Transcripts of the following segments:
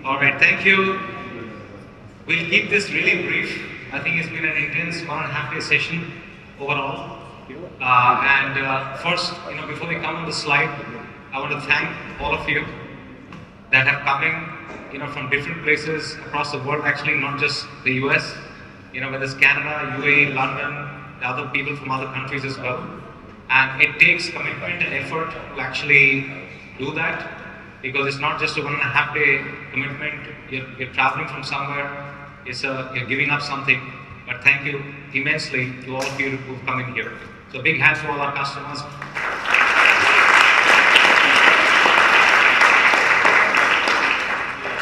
All right, thank you. We'll keep this really brief. I think it's been an intense 1.5 day session overall. First, before we come on the slide, I want to thank all of you that have come in, from different places across the world. Actually, not just the US. Whether it's Canada, UAE, London, the other people from other countries as well. And it takes commitment and effort to actually do that, because it's not just a 1.5 day commitment. You're traveling from somewhere. You're giving up something. But thank you immensely to all of you who've come in here. So big hands for all our customers.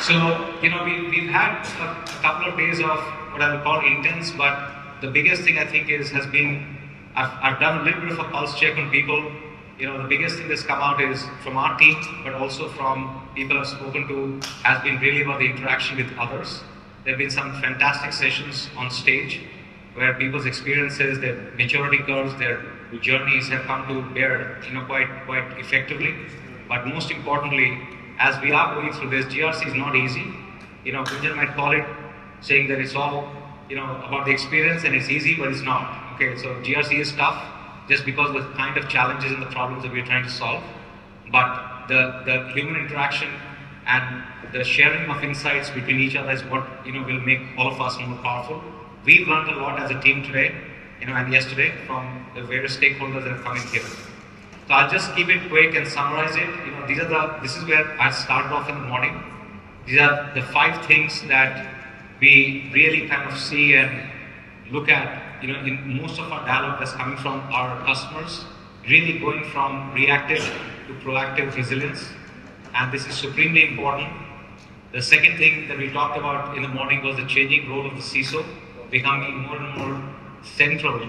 So, we've had a couple of days of what I would call intense, but the biggest thing I think has been, I've done a little bit of a pulse check on people. The biggest thing that's come out is from our team, but also from people I've spoken to, has been really about the interaction with others. There have been some fantastic sessions on stage where people's experiences, their maturity curves, their journeys have come to bear, quite effectively. But most importantly, as we are going through this, GRC is not easy. Gunjan might call it, saying that it's all, about the experience and it's easy, but it's not. Okay, so GRC is tough just because of the kind of challenges and the problems that we're trying to solve. But the human interaction and the sharing of insights between each other is what will make all of us more powerful. We've learned a lot as a team today, and yesterday from the various stakeholders that have come in here. So I'll just keep it quick and summarize it. This is where I started off in the morning. These are the 5 things that we really kind of see and look at, in most of our dialogue that's coming from our customers, really going from reactive to proactive resilience. And this is supremely important. The second thing that we talked about in the morning was the changing role of the CISO, becoming more and more central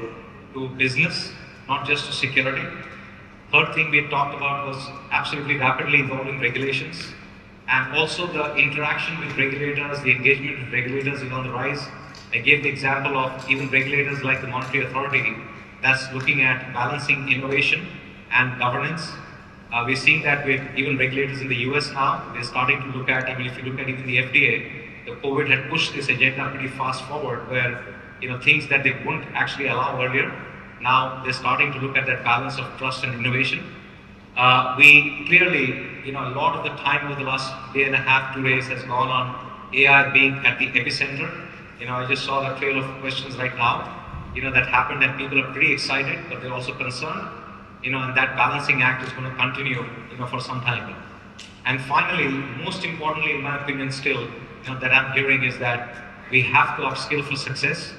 to business, not just to security. Third thing we talked about was absolutely rapidly evolving regulations, and also the interaction with regulators, the engagement with regulators is on the rise. I gave the example of even regulators like the Monetary Authority that's looking at balancing innovation and governance. We're seeing that with even regulators in the US now. They're starting to look at, if you look at even the FDA, the COVID had pushed this agenda pretty fast forward, where things that they wouldn't actually allow earlier, now they're starting to look at that balance of trust and innovation. We clearly, a lot of the time over the last day and a half, 2 days has gone on AI being at the epicenter. I just saw the trail of questions right now, that happened, and people are pretty excited, but they're also concerned, and that balancing act is going to continue, for some time. And finally, most importantly, in my opinion still, that I'm hearing is that we have to upskill for success.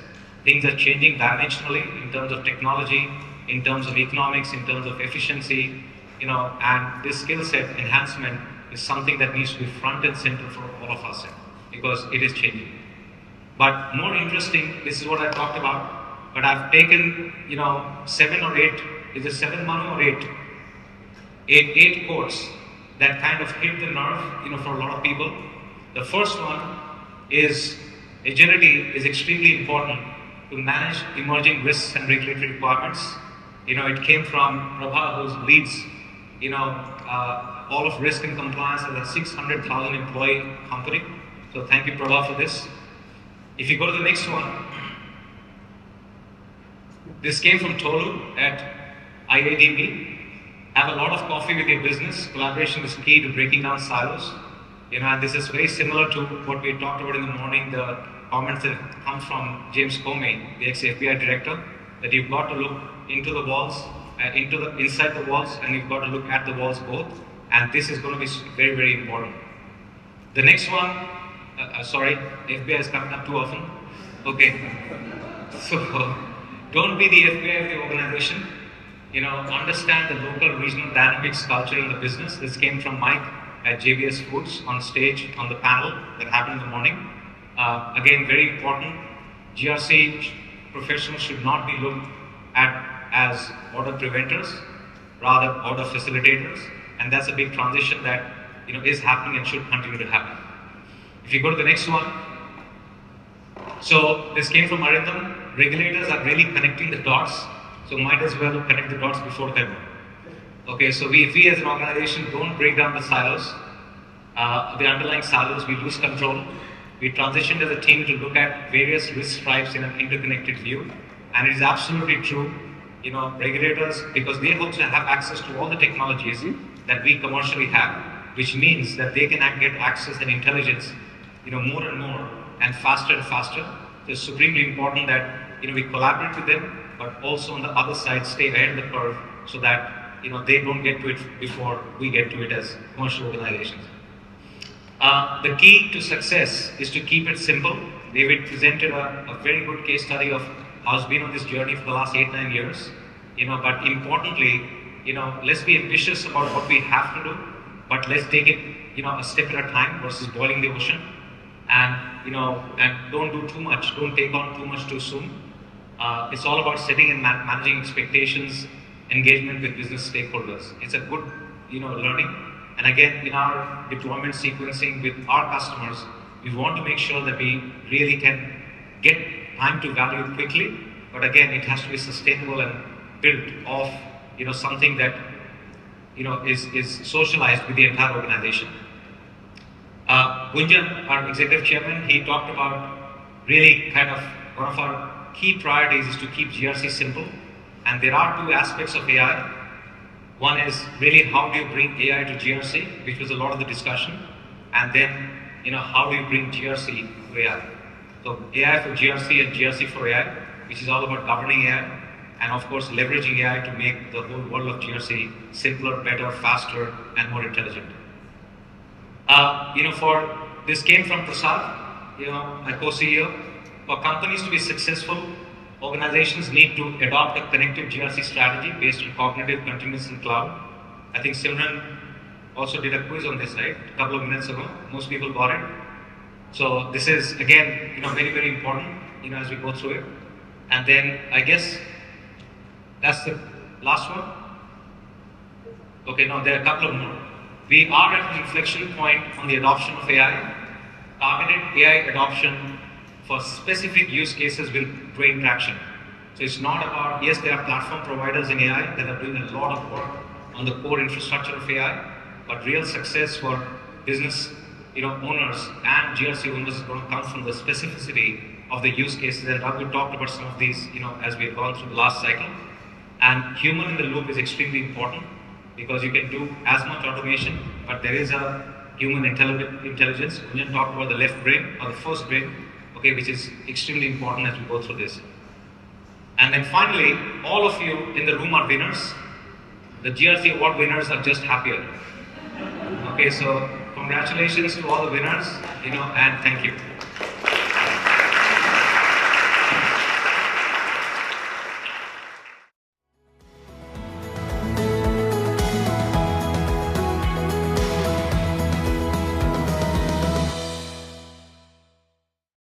Things are changing dimensionally in terms of technology, in terms of economics, in terms of efficiency, and this skill set enhancement is something that needs to be front and center for all of us, because it is changing. But more interesting, this is what I talked about, but I've taken, 7 or 8, is it 7, Manu, or 8? 8 quotes that kind of hit the nerve, for a lot of people. The first one is, agility is extremely important to manage emerging risks and regulatory requirements. It came from Prabha, who leads, all of risk and compliance at a 600,000 employee company. So thank you, Prabha, for this. If you go to the next one, this came from Tolu at IADB. Have a lot of coffee with your business. Collaboration is key to breaking down silos. And this is very similar to what we talked about in the morning, the comments that come from James Comey, the ex-FBI director, that you've got to look into the walls, inside the walls, and you've got to look at the walls both. And this is going to be very, very important. The next one, sorry, FBI is coming up too often. Okay. So, don't be the FBI of the organization. Understand the local, regional dynamics, culture in the business. This came from Mike at JBS Foods on stage on the panel that happened in the morning. Again, very important. GRC professionals should not be looked at as order preventers, rather order facilitators. And that's a big transition that is happening and should continue to happen. If you go to the next one. So this came from Arindam. Regulators are really connecting the dots, so might as well connect the dots before them. Okay, so if we as an organization don't break down the silos, the underlying silos, we lose control. We transitioned as a team to look at various risk stripes in an interconnected view. And it is absolutely true, regulators, because they also have access to all the technologies that we commercially have, which means that they can get access and intelligence, more and more and faster. So it's supremely important that, we collaborate with them, but also on the other side, stay ahead of the curve so that, they don't get to it before we get to it as commercial organizations. The key to success is to keep it simple. David presented a very good case study of how he's been on this journey for the last 8-9 years. But importantly, let's be ambitious about what we have to do, but let's take it, a step at a time versus boiling the ocean. And, and don't do too much. Don't take on too much too soon. It's all about setting and managing expectations, engagement with business stakeholders. It's a good, learning. And again, in our deployment sequencing with our customers, we want to make sure that we really can get time to value quickly. But again, it has to be sustainable and built off, something that, is socialized with the entire organization. Gunjan, our executive chairman, he talked about really kind of one of our key priorities is to keep GRC simple. And there are two aspects of AI. One is really how do you bring AI to GRC, which was a lot of the discussion. And then, how do you bring GRC to AI? So AI for GRC and GRC for AI, which is all about governing AI. And of course, leveraging AI to make the whole world of GRC simpler, better, faster, and more intelligent. For this came from Prasad, my co-CEO. For companies to be successful, organizations need to adopt a connected GRC strategy based on cognitive, continuous, and cloud. I think Simran also did a quiz on this, right? A couple of minutes ago. Most people got it. So this is, again, very, very important, as we go through it. And then, I guess, that's the last one. Okay, no, there are a couple of more. We are at an inflection point on the adoption of AI. Targeted AI adoption for specific use cases will gain traction. So it's not about, yes, there are platform providers in AI that are doing a lot of work on the core infrastructure of AI, but real success for business owners and GRC owners is going to come from the specificity of the use cases. And we talked about some of these, as we have gone through the last cycle. And human in the loop is extremely important because you can do as much automation, but there is a human intelligence. Gunjan talked about the left brain or the first brain, okay, which is extremely important as we go through this. And then finally, all of you in the room are winners. The GRC award winners are just happier. Okay, so congratulations to all the winners, and thank you.